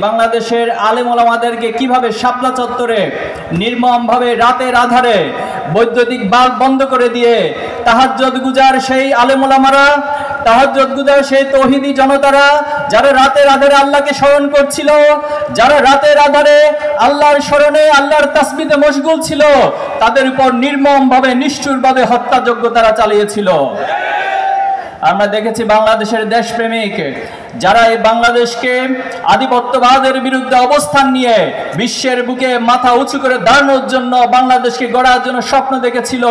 বাংলাদেশের আলেম ওলামাদেরকে কিভাবে শাপলা চত্বরে নির্মমভাবে রাতের আধারে বৈদ্যুতিক বাল্ব বন্ধ করে দিয়ে তাহাজ্জুদ গুজার সেই আলেম ওলামারা, তাহাজ্জুদ গুজার সেই তৌহিদি জনতারা যারা রাতের আধারে আল্লাহকে স্মরণ করছিল, যারা রাতের আধারে আল্লাহর স্মরণে আল্লাহর তাসবিহে মশগুল ছিল, তাদের উপর নির্মমভাবে নিষ্ঠুরভাবে হত্যাযজ্ঞ তারা চালিয়েছিল। আমরা দেখেছি বাংলাদেশের দেশপ্রেমিক যারা এই বাংলাদেশকে আধিপত্যবাদের বিরুদ্ধে অবস্থান নিয়ে বিশ্বের বুকে মাথা উঁচু করে দাঁড়ানোর জন্য, বাংলাদেশকে গড়ার জন্য স্বপ্ন দেখেছিল,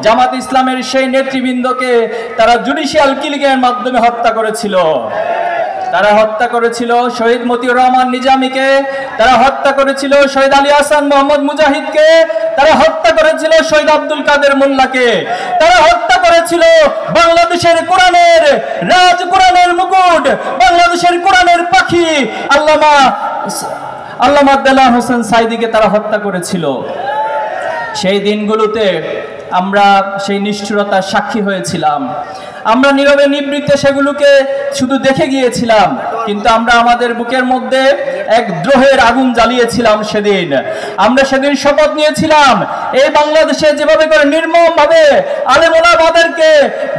জামাত ইসলামের সেই নেতৃবৃন্দকে তারা জুডিশিয়াল কিলিংয়ের মাধ্যমে হত্যা করেছিল। তারা হত্যা করেছিল শহীদ মতিউর রহমান নিজামীকে, তারা হত্যা করেছিল শহীদ আলী হাসান মোহাম্মদ মুজাহিদকে, তারা হত্যা করেছিল শহীদ আব্দুল কাদের মোল্লাকে, তারা হত্যা করেছিল বাংলাদেশের কোরআনের রাজ, কোরআনের মুকুট, বাংলাদেশের কোরআনের পাখি আল্লামা দেলোয়ার হোসেন সাঈদীকে তারা হত্যা করেছিল। সেই দিনগুলোতে আমরা সেই নিষ্ঠুরতার সাক্ষী হয়েছিলাম। আমরা নীরবে নিবৃত্তে সেগুলোকে শুধু দেখে গিয়েছিলাম, কিন্তু আমরা আমাদের বুকের মধ্যে এক দ্রোহের আগুন জ্বালিয়েছিলাম। সেদিন আমরা শপথ নিয়েছিলাম, এই বাংলাদেশে যেভাবে করে নির্মমভাবে আলেম ওলামাদেরকে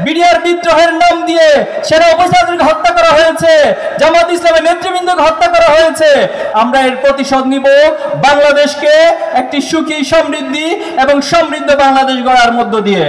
বিডিআর বিদ্রোহের নাম দিয়ে সেনা উপদেষ্টাদেরকে হত্যা করা হয়েছে, জামাত ইসলামের নেতৃবৃন্দকে হত্যা করা হয়েছে, আমরা এর প্রতিশোধ নিব বাংলাদেশকে একটি সুখী, সমৃদ্ধি এবং সমৃদ্ধ বাংলাদেশ গড়ার মধ্য দিয়ে।